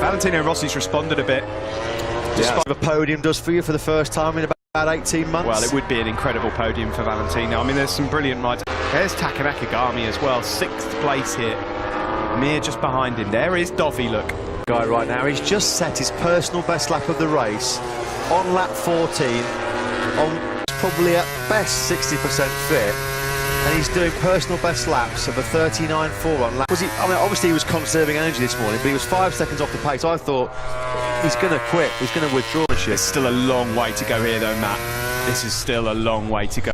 Valentino Rossi's responded a bit. Despite the podium does for you for the first time in about 18 months. Well, it would be an incredible podium for Valentino. I mean, there's some brilliant rides. There's Taka Nakagami as well, 6th place here. Mir just behind him. There is Dovi, look. Guy right now, he's just set his personal best lap of the race on lap 14, on probably at best 60% fit, and he's doing personal best laps of a 39.4 on lap. I mean, obviously he was conserving energy this morning, but he was 5 seconds off the pace. I thought he's going to quit, he's going to withdraw the ship. There's still a long way to go here though, Matt. This is still a long way to go.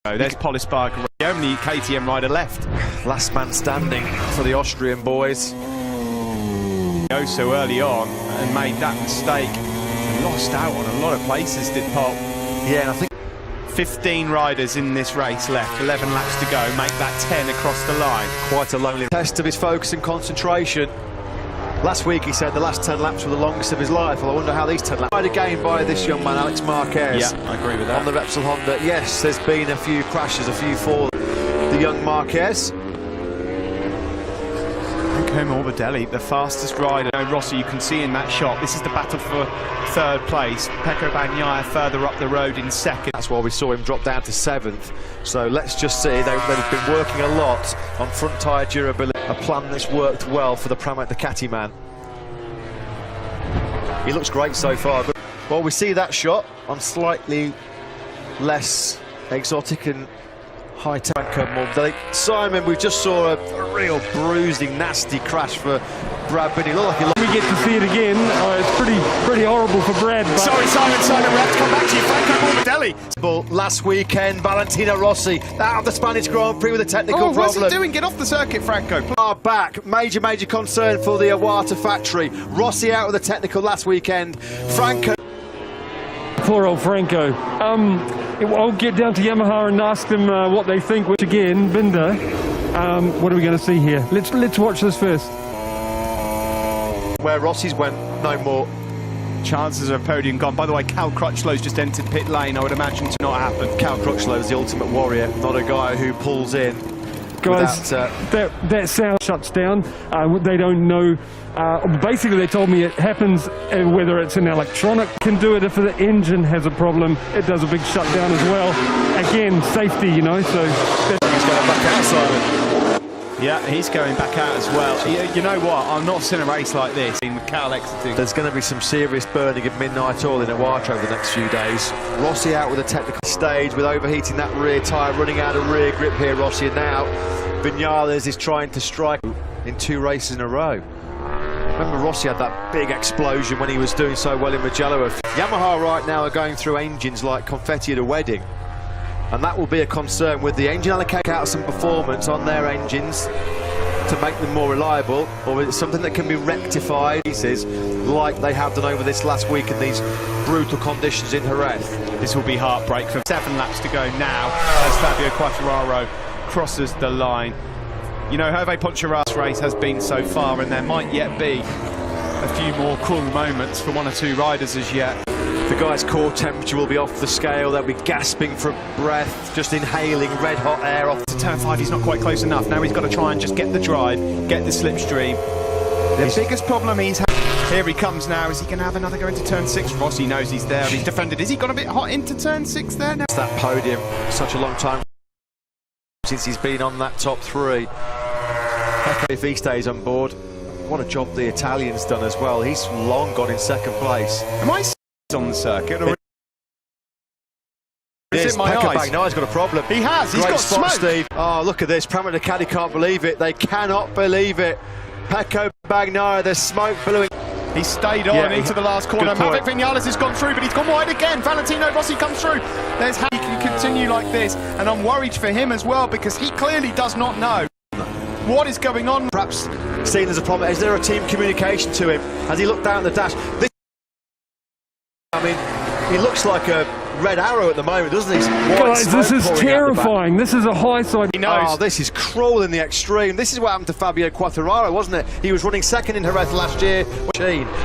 There's Polispark, the only KTM rider left. Last man standing for the Austrian boys. Go so early on and made that mistake and lost out on a lot of places, did Pop. Yeah, and I think 15 riders in this race left, 11 laps to go, make that 10 across the line. Quite a lonely test of his focus and concentration. Last week he said the last 10 laps were the longest of his life. Well, I wonder how these 10 laps... Again by this young man, Alex Marquez. Yeah, I agree with that. On the Repsol Honda. Yes, there's been a few crashes, a few falls. The young Marquez. Franco Morbidelli, the fastest rider. Rossi, you can see in that shot, this is the battle for 3rd place. Pecco Bagnaia further up the road in 2nd. That's why we saw him drop down to 7th. So let's just see, they've been working a lot on front tyre durability. A plan that's worked well for the Pramac Ducati man. He looks great so far. Well, we see that shot on slightly less exotic and high Franco Morbidelli. Simon, we just saw a real bruising, nasty crash for Brad Binney. We get to see it again. It's pretty horrible for Brad. But... Sorry, Simon, we have to come back to you. Franco Morbidelli. Last weekend, Valentino Rossi out of the Spanish Grand Prix with a technical problem. What's he doing? Get off the circuit, Franco. Back. Major concern for the Iwata factory. Rossi out with a technical last weekend. Franco. Poor old Franco. I'll get down to Yamaha and ask them what they think. Which again, Binder. What are we going to see here? Let's watch this first. Where Rossi's went, no more. Chances of a podium gone. By the way, Cal Crutchlow's just entered pit lane. I would imagine to not happen. Cal Crutchlow's the ultimate warrior, not a guy who pulls in. Guys, that sound shuts down. They don't know. Basically, they told me it happens whether it's an electronic can do it. If the engine has a problem, it does a big shutdown as well. Again, safety, you know. So he's going back out, Simon. Yeah, he's going back out as well. You know what? I've not seen a race like this with Cal exiting. There's going to be some serious burning of midnight oil in Iwata over the next few days. Rossi out with a technical stage with overheating that rear tyre, running out of rear grip here, Rossi. And now Viñales is trying to strike in 2 races in a row. Remember Rossi had that big explosion when he was doing so well in Mugello. Yamaha right now are going through engines like confetti at a wedding. And that will be a concern with the engine allocate out some performance on their engines to make them more reliable, or is it something that can be rectified pieces like they have done over this last week in these brutal conditions in Jerez. This will be heartbreak for 7 laps to go now as Fabio Quartararo crosses the line. You know, Hervé Ponchara's race has been so far, and there might yet be a few more cool moments for 1 or 2 riders as yet. The guy's core temperature will be off the scale. They'll be gasping for breath, just inhaling red hot air off. To turn 5, he's not quite close enough. Now he's got to try and just get the drive, get the slipstream. The biggest problem he's had. Here he comes now. Is he going to have another go into turn 6? Rossi knows he's there. He's defended. Is he gone a bit hot into turn 6 there now? It's that podium. Such a long time since he's been on that top 3. If he stays on board, what a job the Italian's done as well. He's long gone in 2nd place. Am I on the circuit, or is it my Pecco eyes? Bagnaia's got a problem. He has. He's Great got spot, smoke. Steve. Oh, look at this. Pramac Ducati can't believe it. They cannot believe it. Pecco Bagnaia, there's smoke billowing. He stayed on into the last corner. Maverick Viñales has gone through, but he's gone wide again. Valentino Rossi comes through. There's how he can continue like this, and I'm worried for him as well because he clearly does not know what is going on. Perhaps seen there's a problem. Is there a team communication to him? Has he looked down the dash? I mean, he looks like a red arrow at the moment, doesn't he? Guys, this is terrifying. This is a high side. He knows. Oh, this is cruel in the extreme. This is what happened to Fabio Quartararo, wasn't it? He was running 2nd in Jerez last year.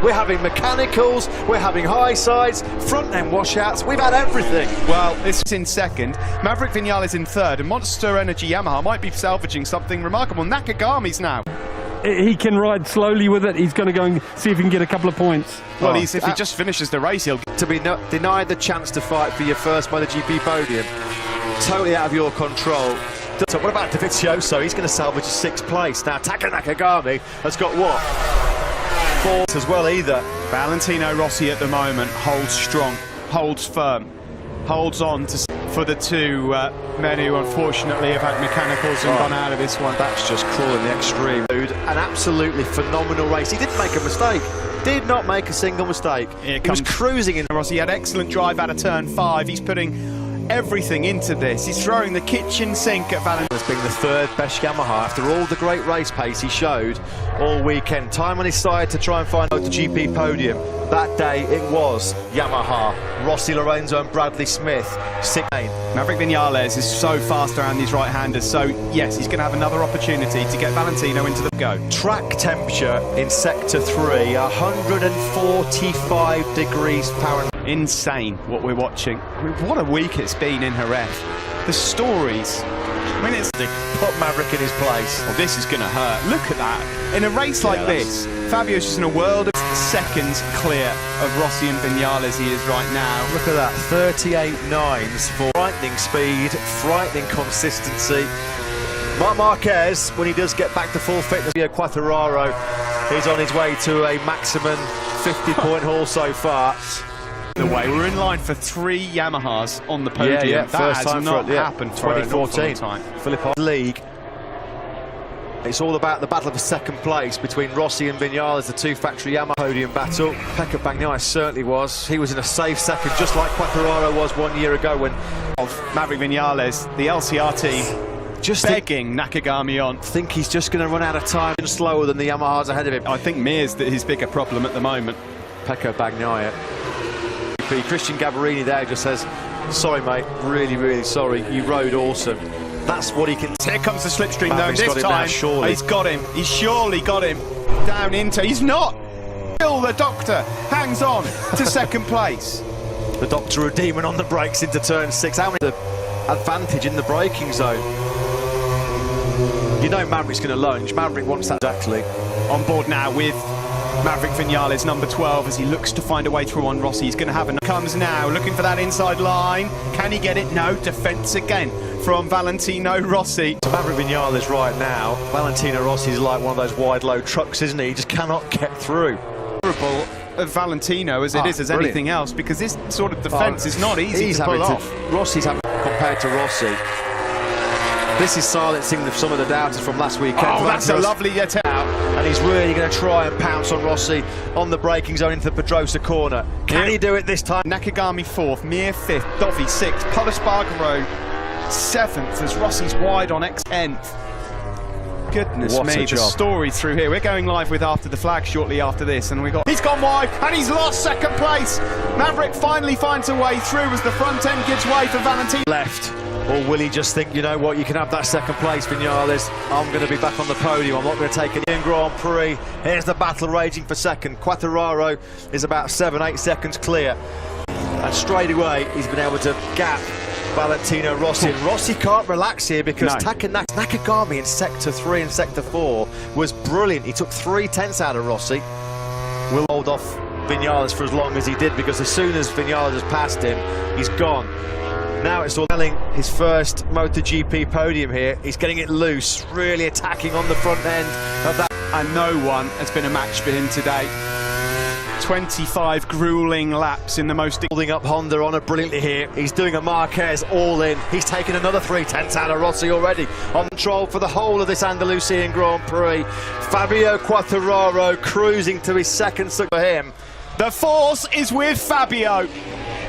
We're having mechanicals, we're having high sides, front end washouts, we've had everything. Well, this is in 2nd, Maverick Viñales in 3rd, and Monster Energy Yamaha might be salvaging something remarkable. Nakagami's now he can ride slowly with it. He's going to go and see if he can get a couple of points. Well, if he just finishes the race, he'll... To be denied the chance to fight for your first MotoGP podium, totally out of your control. So what about Dovizioso? He's going to salvage a 6th place. Now Taka Nakagami has got what? 4th as well either. Valentino Rossi at the moment holds strong, holds firm, holds on for the two men who unfortunately have had mechanicals and gone out of this one. That's just cruel in the extreme. An absolutely phenomenal race. He didn't make a mistake. Did not make a single mistake. He was cruising in. Rossi had excellent drive out of turn 5. He's putting everything into this. He's throwing the kitchen sink at Valentino. As being the 3rd best Yamaha after all the great race pace he showed all weekend. Time on his side to try and find a MotoGP podium. That day it was Yamaha. Rossi, Lorenzo and Bradley Smith. 6th. Maverick Vinales is so fast around these right-handers, so yes, he's going to have another opportunity to get Valentino into the go. Track temperature in Sector 3, 145 degrees Fahrenheit. Insane what we're watching. I mean, what a week it's been in Jerez. The stories. I mean, it's... Put Maverick in his place. Well, this is going to hurt. Look at that. In a race like this, Fabio's just in a world of seconds clear of Rossi and Vinales he is right now. Look at that, 38.9s for frightening speed, frightening consistency. Marc Marquez, when he does get back to full fitness, Quartararo is on his way to a maximum 50-point haul so far. The way we're in line for 3 Yamahas on the podium. Yeah, that first has time not for it, happened for 2014 time. Philip League. It's all about the battle for 2nd place between Rossi and Vinales, the 2 factory Yamaha podium battle. Pecco Bagnaia certainly was. He was in a safe 2nd, just like Quartararo was 1 year ago when of Maverick Vinales, the LCR team, just begging Nakagami on. I think he's just going to run out of time and slower than the Yamahas ahead of him. I think Mir's his bigger problem at the moment. Pecco Bagnaia. Christian Gabarini there just says, sorry mate, really, really sorry, you rode awesome. That's what he can... Here comes the slipstream though, this time now, surely. He's got him, he's surely got him down into... He's not! Still the Doctor hangs on to 2nd place. The Doctor a demon on the brakes into turn 6. How many the advantage in the braking zone? You know Maverick's going to lunge. Maverick wants that exactly. On board now with Maverick Vinales, number 12, as he looks to find a way through on Rossi. He's going to have a... Comes now, looking for that inside line. Can he get it? No, defence again from Valentino Rossi. So Maverick Vinales right now, Valentino Rossi is like one of those wide load trucks, isn't he? He just cannot get through. Of Valentino as it is as brilliant. anything else, because this sort of defence is not easy to pull off. Rossi's having compared to Rossi. This is silencing some of the doubters from last weekend. Oh, that's a lovely out, and he's really going to try and pounce on Rossi on the braking zone into the Pedrosa corner. Can he do it this time? Nakagami 4th, Mir 5th, Dovi 6th, Polispargaro 7th as Rossi's wide on X10th. Goodness what me, the story through here. We're going live with After the Flag shortly after this, and he's gone wide and he's lost 2nd place. Maverick finally finds a way through as the front end gives way for Valentino. Left. Or will he just think, you know what, you can have that 2nd place, Vinales. I'm going to be back on the podium. I'm not going to take it in Grand Prix. Here's the battle raging for 2nd. Quartararo is about 7-8 seconds clear. And straight away, he's been able to gap Valentino Rossi. And Rossi can't relax here because Nakagami in Sector 3 and Sector 4 was brilliant. He took 3 tenths out of Rossi. Will hold off Vinales for as long as he did, because as soon as Vinales has passed him, he's gone. Now it's all telling his first MotoGP podium here. He's getting it loose, really attacking on the front end of that. And no one has been a match for him today. 25 gruelling laps in the most... Holding up Honda on it brilliantly here. He's doing a Marquez all in. He's taken another 3 tenths out of Rossi already. On control for the whole of this Andalusian Grand Prix. Fabio Quartararo cruising to his 2nd for him. The force is with Fabio.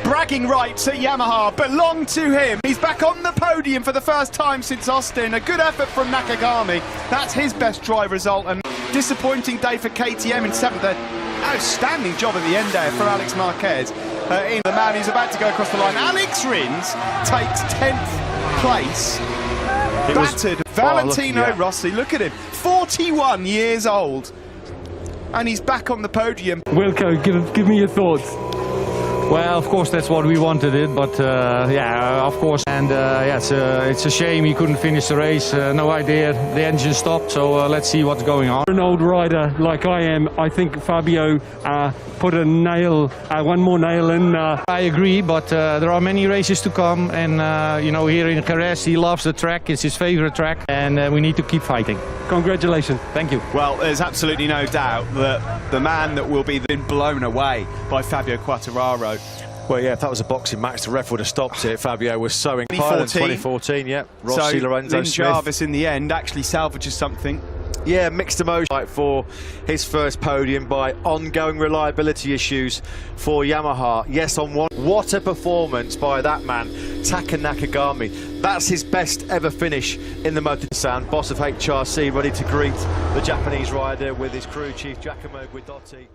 Bragging rights at Yamaha belong to him. He's back on the podium for the first time since Austin. A good effort from Nakagami. That's his best drive result, and disappointing day for KTM in 7th. Outstanding job at the end there for Alex Marquez. In the man who's about to go across the line. Alex Rins takes 10th place. Battered Valentino Rossi. Look at him, 41 years old. And he's back on the podium. Wilco, give me your thoughts. Well, of course, that's what we wanted it, but yeah, of course. And yeah, it's a shame he couldn't finish the race. No idea, the engine stopped, so let's see what's going on. For an old rider like I am, I think Fabio put a nail, one more nail in. I agree, but there are many races to come, and you know, here in Jerez, he loves the track. It's his favorite track, and we need to keep fighting. Congratulations. Thank you. Well, there's absolutely no doubt that the man that will be blown away by Fabio Quartararo. Well, yeah, if that was a boxing match, the ref would have stopped it. Fabio was so inspired in 2014, yeah. Rossi, so Lorenzo Lynn Smith. Jarvis in the end actually salvages something. Yeah, mixed emotion for his first podium by ongoing reliability issues for Yamaha. Yes, on one. What a performance by that man, Taka Nakagami. That's his best ever finish in the Moto. Boss of HRC ready to greet the Japanese rider with his crew chief Giacomo Guidotti.